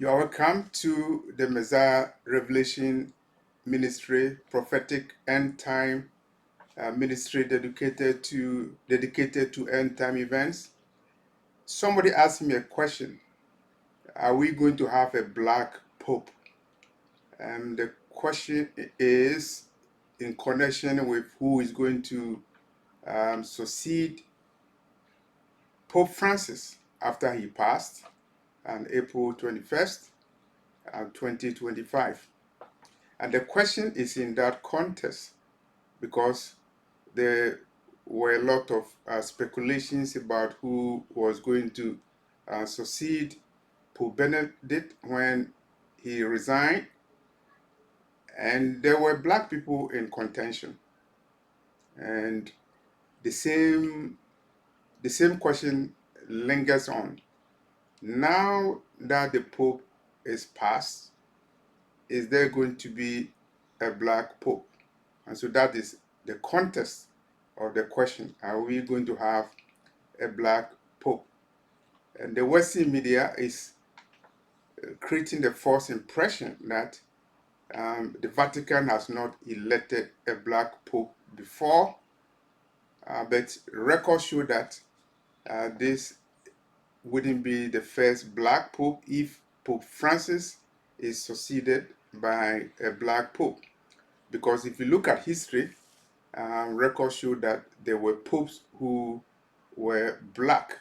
You are welcome to the Messiah Revelation Ministry, prophetic end time ministry dedicated to end time events. Somebody asked me a question: are we going to have a black pope? And the question is in connection with who is going to succeed Pope Francis after he passed on April 21st, 2025. And the question is in that context because there were a lot of speculations about who was going to succeed Pope Benedict when he resigned, and there were black people in contention. And the same question lingers on. Now that the Pope is passed, is there going to be a black Pope? And so that is the context of the question: are we going to have a black Pope? And the Western media is creating the false impression that the Vatican has not elected a black Pope before, but records show that this wouldn't be the first black Pope if Pope Francis is succeeded by a black Pope. Because if you look at history, records show that there were popes who were black.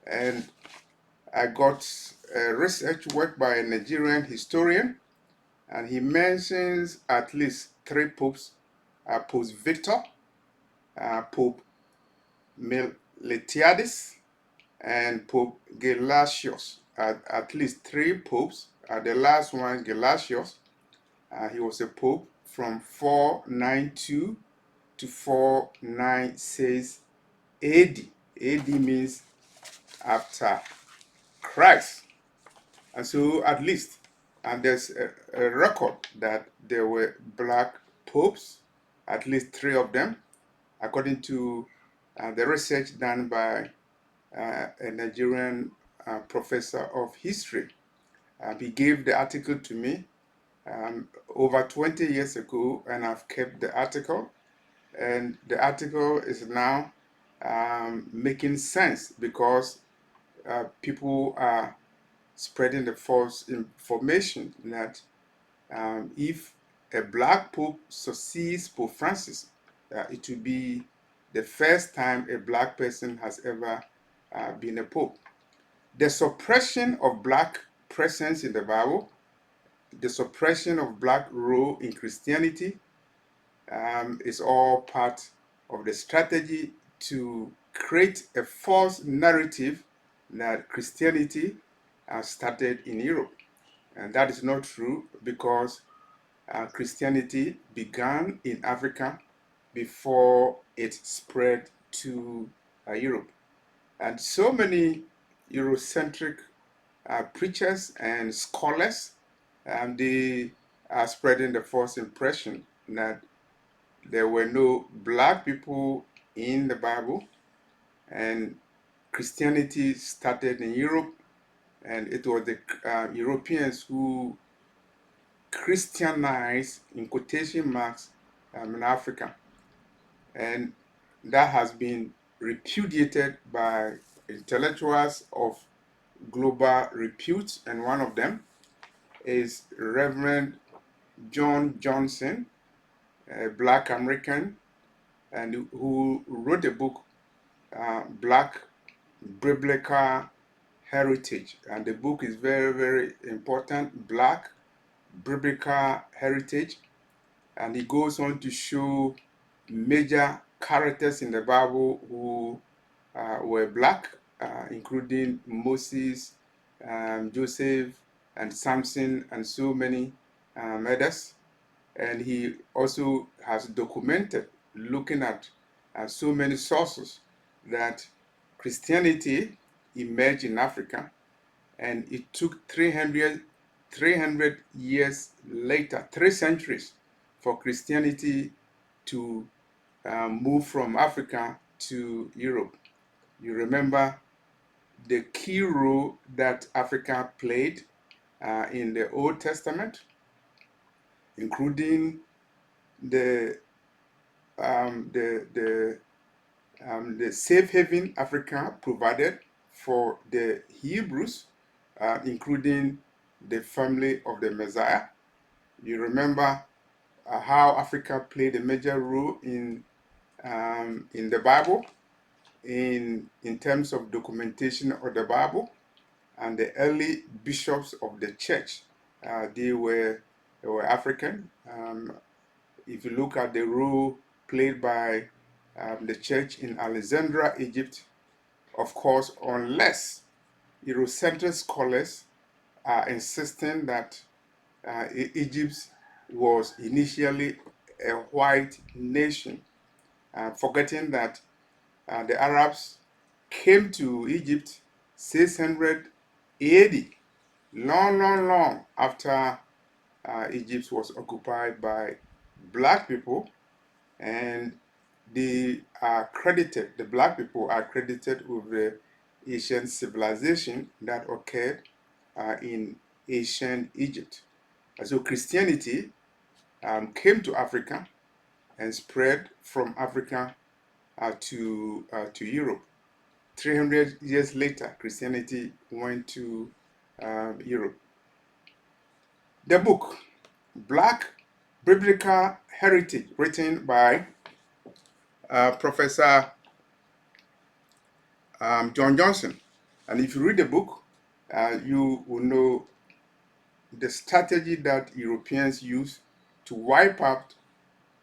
And I got research work by a Nigerian historian, and he mentions at least three popes: Pope Victor, Pope Miltiades, and Pope Gelasius. At least three popes. The last one, Gelasius, he was a pope from 492 to 496 AD. AD means after Christ. And so at least, and there's a record that there were black popes, at least three of them, according to the research done by a Nigerian professor of history. He gave the article to me over 20 years ago, and I've kept the article. And the article is now making sense because people are spreading the false information that if a black pope succeeds Pope Francis, it will be the first time a black person has ever been a pope. The suppression of black presence in the Bible, the suppression of black role in Christianity, is all part of the strategy to create a false narrative that Christianity started in Europe. And that is not true because Christianity began in Africa before it spread to Europe. And so many Eurocentric preachers and scholars, they are spreading the false impression that there were no black people in the Bible, and Christianity started in Europe, and it was the Europeans who Christianized, in quotation marks, in Africa. And that has been repudiated by intellectuals of global repute, and one of them is Reverend John Johnson, a black American, and who wrote a book, Black Biblical Heritage. And the book is very, very important, Black Biblical Heritage. And he goes on to show major characters in the Bible who were black, including Moses, Joseph, and Samson, and so many others. And he also has documented, looking at so many sources, that Christianity emerged in Africa, and it took 300 years later, 3 centuries, for Christianity to move from Africa to Europe. You remember the key role that Africa played in the Old Testament, including the the safe haven Africa provided for the Hebrews, including the family of the Messiah. You remember how Africa played a major role in the Bible, in terms of documentation of the Bible, and the early bishops of the church, they were African. If you look at the role played by the church in Alexandria, Egypt, of course, unless Eurocentric scholars are insisting that Egypt was initially a white nation, forgetting that the Arabs came to Egypt 600 AD, long after Egypt was occupied by black people, and the black people are credited with the ancient civilization that occurred in ancient Egypt. So Christianity came to Africa and spread from Africa to Europe. 300 years later, Christianity went to Europe. The book, Black Biblical Heritage, written by Professor John Johnson. And if you read the book, you will know the strategy that Europeans used to wipe out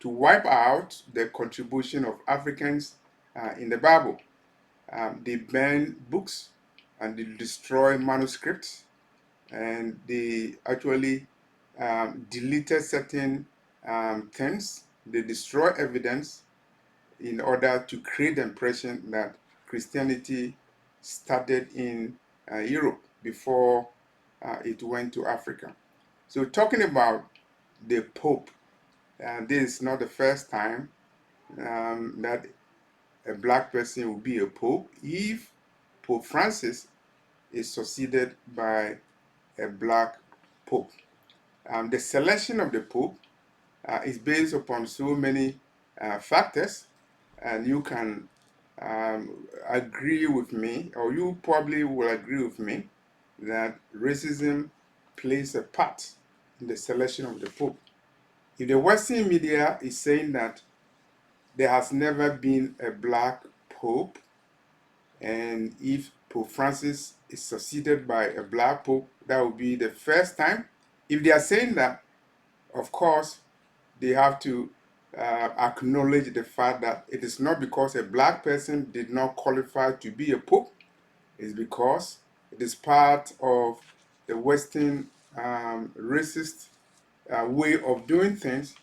the contribution of Africans in the Bible. They burned books and they destroyed manuscripts, and they actually deleted certain things. They destroy evidence in order to create the impression that Christianity started in Europe before it went to Africa. So talking about the Pope, this is not the first time that a black person will be a Pope. If Pope Francis is succeeded by a black Pope. The selection of the Pope is based upon so many factors, and you can agree with me, or you probably will agree with me, that racism plays a part in the selection of the Pope. If the Western media is saying that there has never been a black Pope, and if Pope Francis is succeeded by a black Pope, that will be the first time. If they are saying that, of course, they have to acknowledge the fact that it is not because a black person did not qualify to be a pope, it's because it is part of the Western racist way of doing things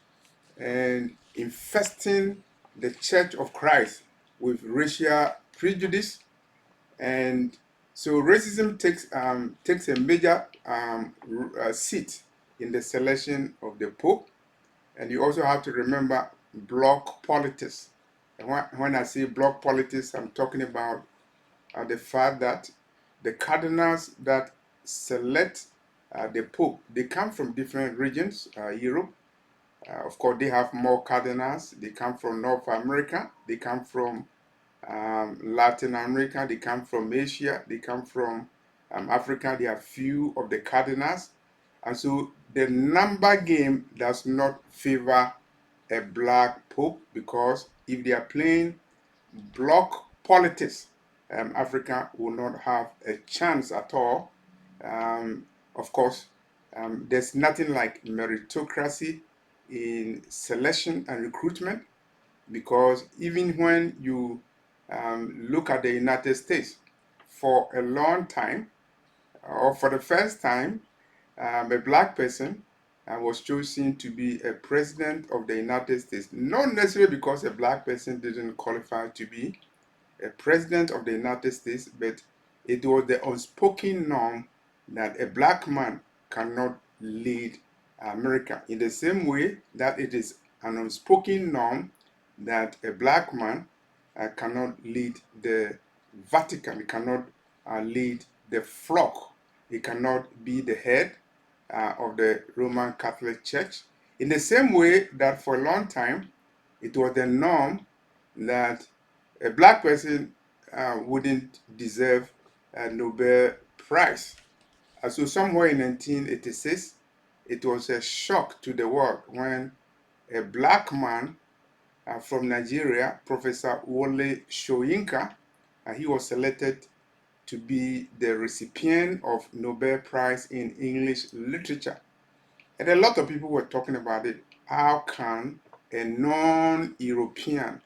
and infesting the Church of Christ with racial prejudice. And so racism takes a major seat in the selection of the Pope. And you also have to remember bloc politics. And when I say bloc politics, I'm talking about the fact that the cardinals that select the Pope, they come from different regions, Europe. Of course, they have more cardinals. They come from North America. They come from Latin America. They come from Asia. They come from Africa. They are few of the cardinals. And so the number game does not favor a black pope, because if they are playing bloc politics, Africa will not have a chance at all. Of course, there's nothing like meritocracy in selection and recruitment, because even when you look at the United States, for a long time, or for the first time, a black person was chosen to be a president of the United States, not necessarily because a black person didn't qualify to be a president of the United States, but it was the unspoken norm that a black man cannot lead America, in the same way that it is an unspoken norm that a black man cannot lead the Vatican, he cannot lead the flock, he cannot be the head, of the Roman Catholic Church. In the same way that for a long time, it was the norm that a black person wouldn't deserve a Nobel Prize. So somewhere in 1986, it was a shock to the world when a black man from Nigeria, Professor Wole Soyinka, he was selected to be the recipient of Nobel Prize in English Literature. And a lot of people were talking about it. How can a non-European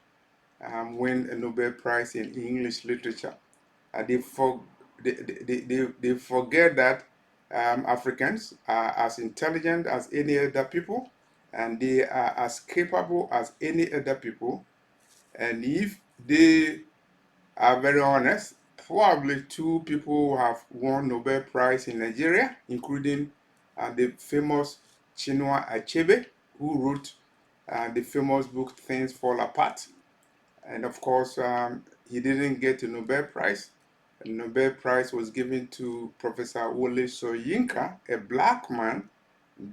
win a Nobel Prize in English Literature? They forget that Africans are as intelligent as any other people, and they are as capable as any other people. And if they are very honest, probably two people who have won Nobel Prize in Nigeria, including the famous Chinua Achebe, who wrote the famous book Things Fall Apart. And of course, he didn't get a Nobel Prize. The Nobel Prize was given to Professor Wole Soyinka, a black man,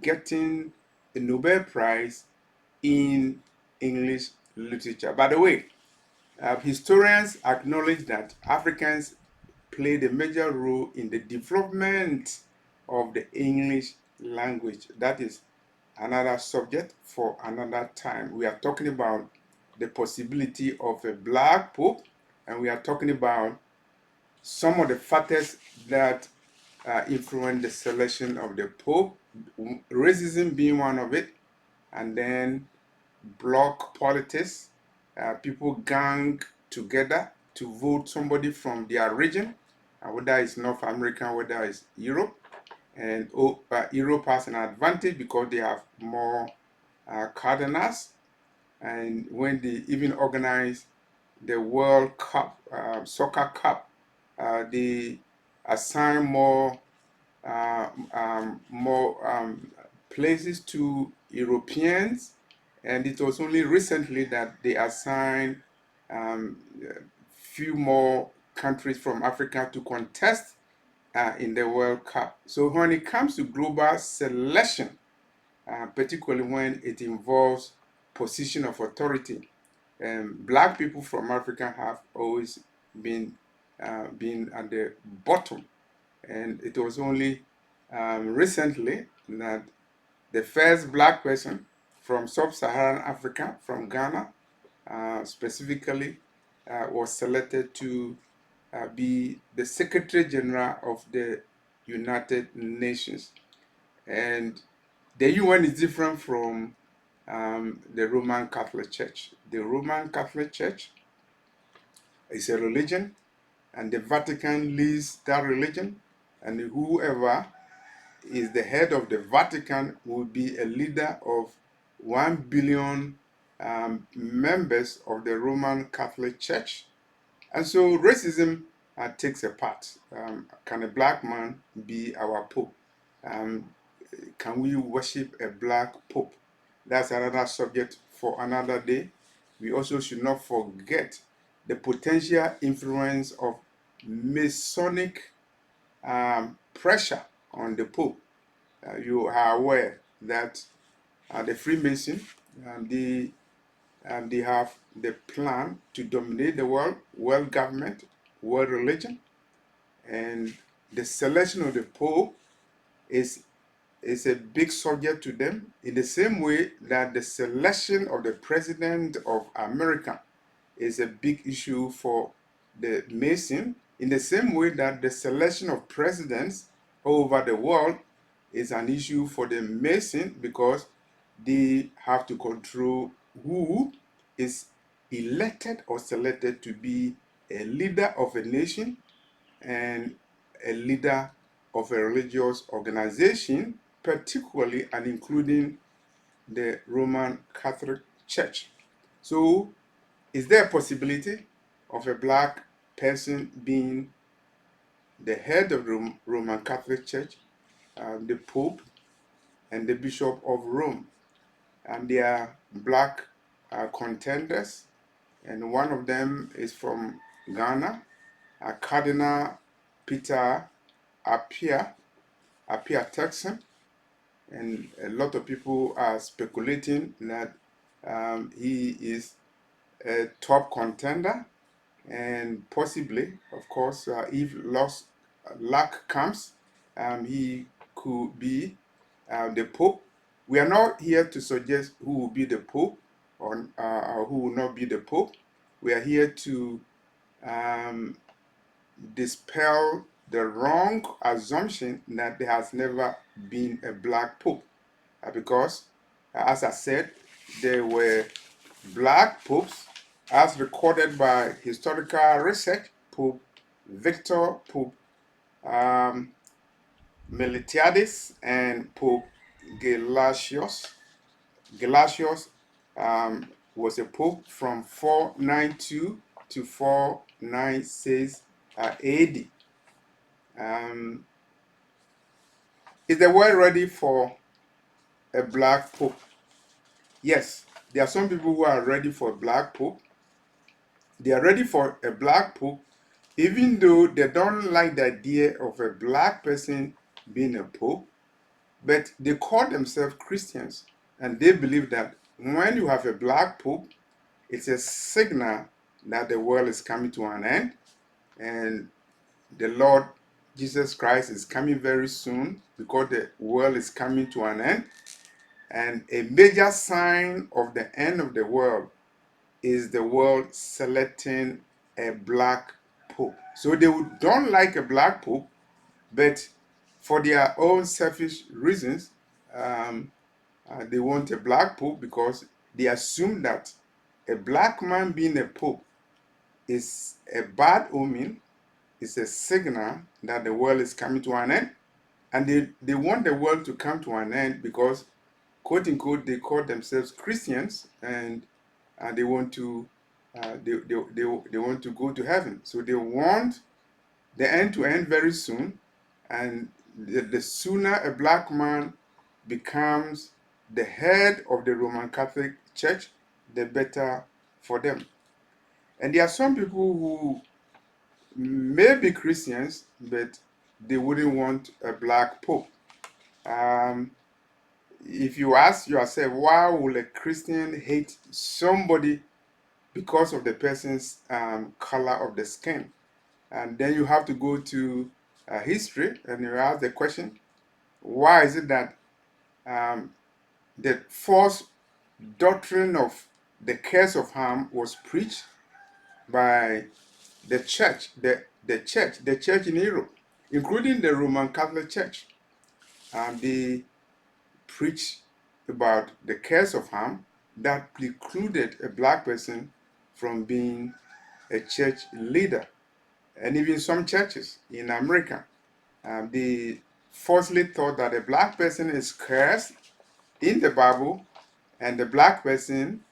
getting a Nobel Prize in English literature. By the way, historians acknowledge that Africans played a major role in the development of the English language. That is another subject for another time. We are talking about the possibility of a black pope, and we are talking about some of the factors that influence the selection of the pope, racism being one of it, and then bloc politics. People gang together to vote somebody from their region, whether it's North America, whether it's Europe. And Europe has an advantage because they have more cardinals. And when they even organize the World Cup, Soccer Cup, they assign more places to Europeans, and it was only recently that they assigned few more countries from Africa to contest in the World Cup. So when it comes to global selection, particularly when it involves position of authority, black people from Africa have always been at the bottom. And it was only recently that the first black person from sub-Saharan Africa, from Ghana, specifically, was selected to be the Secretary General of the United Nations. And the UN is different from the Roman Catholic Church. The Roman Catholic Church is a religion, and the Vatican leads that religion, and whoever is the head of the Vatican will be a leader of 1 billion members of the Roman Catholic Church. And so racism takes a part. Can a black man be our pope? Can we worship a black pope? That's another subject for another day. We also should not forget the potential influence of Masonic pressure on the pope. You are aware that the Freemason, they have the plan to dominate the world government, world religion, and the selection of the Pope is a big subject to them, in the same way that the selection of the President of America is a big issue for the Mason, in the same way that the selection of presidents all over the world is an issue for the Mason, because they have to control who is elected or selected to be a leader of a nation and a leader of a religious organization, particularly and including the Roman Catholic Church. So, is there a possibility of a black person being the head of the Roman Catholic Church, the Pope, and the Bishop of Rome? And they are black contenders, and one of them is from Ghana, Cardinal Peter Appiah Turkson, and a lot of people are speculating that he is a top contender, and possibly, of course, if luck comes, he could be the Pope. We are not here to suggest who will be the Pope or who will not be the Pope. We are here to um, dispel the wrong assumption that there has never been a black Pope. Because, as I said, there were black popes as recorded by historical research. Pope Victor, Pope um, Miltiades, and Pope Gelasius. Gelasius was a pope from 492 to 496 AD. Um, is the world ready for a black pope? Yes, there are some people who are ready for a black pope. They are ready for a black pope, even though they don't like the idea of a black person being a pope, but they call themselves Christians, and they believe that when you have a black pope, it's a signal that the world is coming to an end, and the Lord Jesus Christ is coming very soon, because the world is coming to an end. And a major sign of the end of the world is the world selecting a black pope. So they don't like a black pope, but for their own selfish reasons, they want a black pope, because they assume that a black man being a pope is a bad omen, it's a signal that the world is coming to an end. And they want the world to come to an end because, quote unquote, they call themselves Christians, and they want to they want to go to heaven. So they want the end to end very soon, and the sooner a black man becomes the head of the Roman Catholic Church, the better for them. And there are some people who may be Christians, but they wouldn't want a black pope. Um, if you ask yourself, why would a Christian hate somebody because of the person's color of the skin? And then you have to go to history and you ask the question, why is it that um, the false doctrine of the curse of Ham was preached by the church, the church in Europe, including the Roman Catholic Church? They preached about the curse of Ham that precluded a black person from being a church leader. And even some churches in America, they falsely thought that a black person is cursed in the Bible, and the black person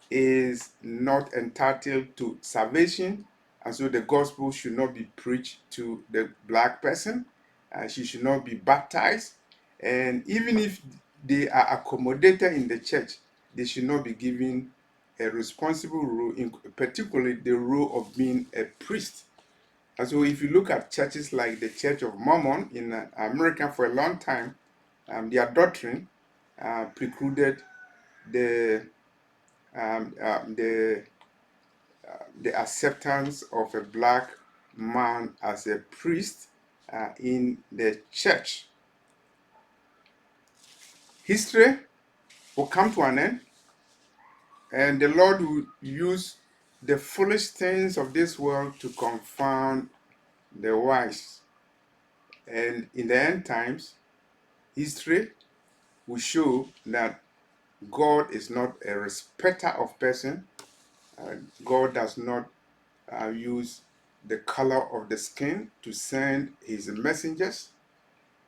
is not entitled to salvation, and so the gospel should not be preached to the black person, and she should not be baptized. And even if they are accommodated in the church, they should not be given a responsible role, in particularly the role of being a priest. And so if you look at churches like the Church of Mormon in America, for a long time, their doctrine precluded the um, uh, the the acceptance of a black man as a priest in the church. History will come to an end, and the Lord will use the foolish things of this world to confound the wise. And in the end times, history will show that God is not a respecter of person. God does not use the color of the skin to send his messengers.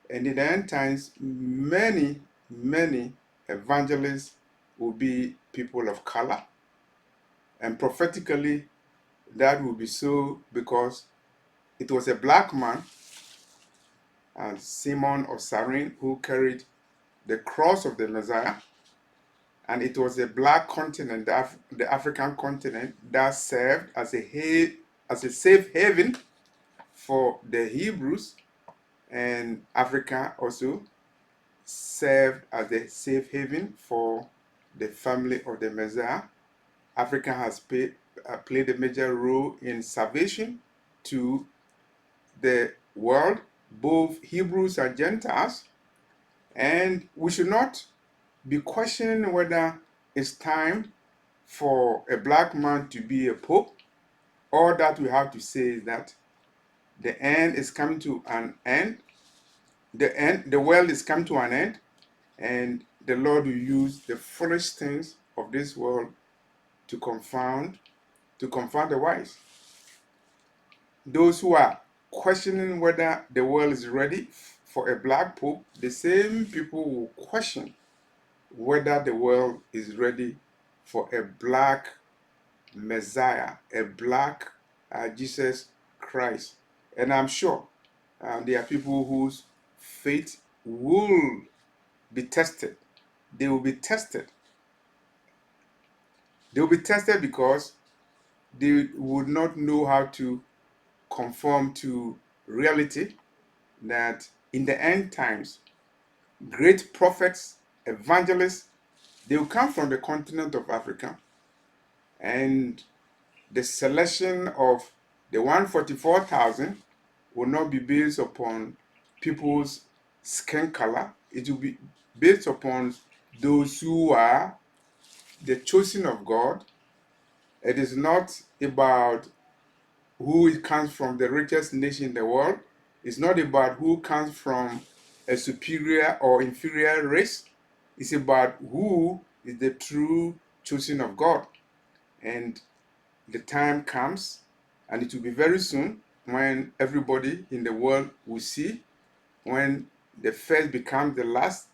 And in the end times, many evangelists will be people of color. And prophetically, that will be so because it was a black man, Simon of Cyrene, who carried the cross of the Messiah. And it was a black continent, the African continent, that served as a safe haven for the Hebrews, and Africa also served as a safe haven for the family of the Messiah. Africa has played a major role in salvation to the world, both Hebrews and Gentiles, and we should not be questioning whether it's time for a black man to be a pope. All that we have to say is that the end is coming to an end. The world is coming to an end, and the Lord will use the foolish things of this world to confound the wise. Those who are questioning whether the world is ready for a black pope, the same people will question whether the world is ready for a black Messiah, a black Jesus Christ. And I'm sure there are people whose faith will be tested. They will be tested. They will be tested because they would not know how to conform to reality, that in the end times, great prophets, evangelists, they will come from the continent of Africa, and the selection of the 144,000 will not be based upon people's skin color. It will be based upon those who are the chosen of God. It is not about who comes from the richest nation in the world. It's not about who comes from a superior or inferior race. It's about who is the true chosen of God. And the time comes, and it will be very soon, when everybody in the world will see, when the first becomes the last,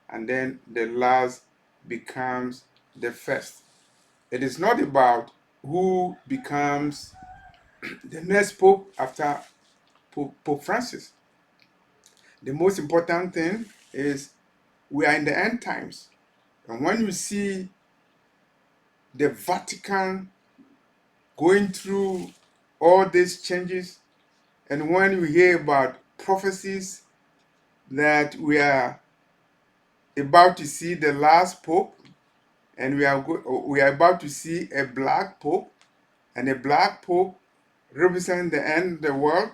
and then the last becomes the first. It is not about who becomes the next pope after Pope Francis. The most important thing is we are in the end times. And when you see the Vatican going through all these changes, and when you hear about prophecies that we are about to see the last pope, and we are about to see a black pope, and a black pope represents the end of the world.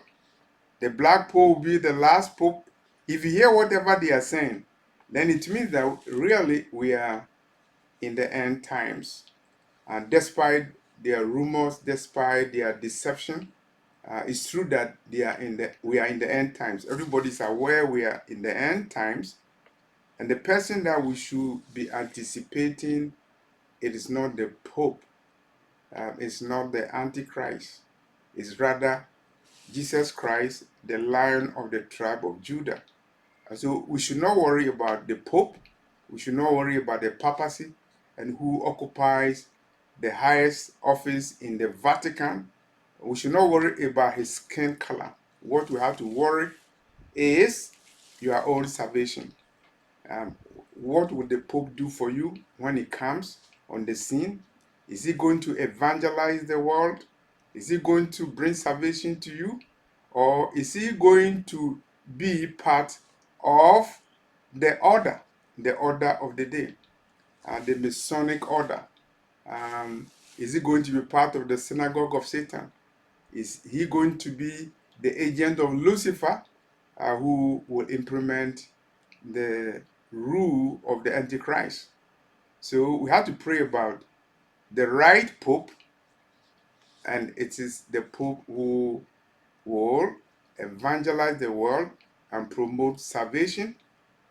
The black pope will be the last pope. If you hear whatever they are saying, then it means that really we are in the end times. And despite their rumors, despite their deception, it's true that we are in the end times. Everybody's aware we are in the end times. And the person that we should be anticipating, it is not the Pope. It's not the Antichrist. It's rather Jesus Christ, the Lion of the tribe of Judah. So we should not worry about the Pope. We should not worry about the papacy and who occupies the highest office in the Vatican. We should not worry about his skin color. What we have to worry is your own salvation. Um, what will the Pope do for you when he comes on the scene? Is he going to evangelize the world? Is he going to bring salvation to you? Or is he going to be part of the order of the day, the Masonic order? Is he going to be part of the synagogue of Satan? Is he going to be the agent of Lucifer, who will implement the rule of the Antichrist? So we have to pray about the right Pope, and it is the Pope who will evangelize the world and promote salvation.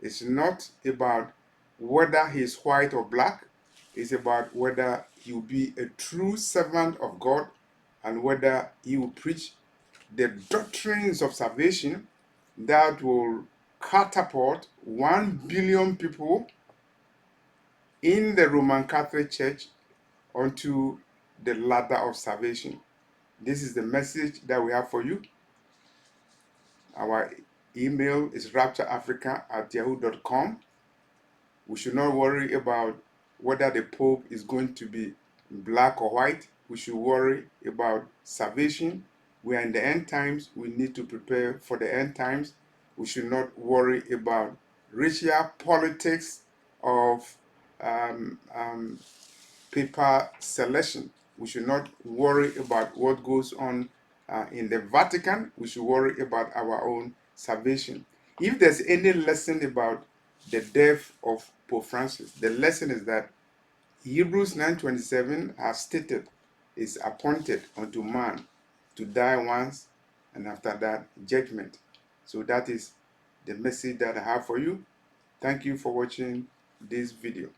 It's not about whether he's white or black. It's about whether he will be a true servant of God, and whether he will preach the doctrines of salvation that will catapult 1 billion people in the Roman Catholic Church onto the ladder of salvation. This is the message that we have for you. Our email is raptureafrica@yahoo.com. We should not worry about whether the Pope is going to be black or white. We should worry about salvation. We are in the end times. We need to prepare for the end times. We should not worry about racial politics of paper selection. We should not worry about what goes on in the Vatican. We should worry about our own salvation. If there's any lesson about the death of Pope Francis, the lesson is that Hebrews 9:27 has stated is appointed unto man to die once, and after that judgment. So that is the message that I have for you. Thank you for watching this video.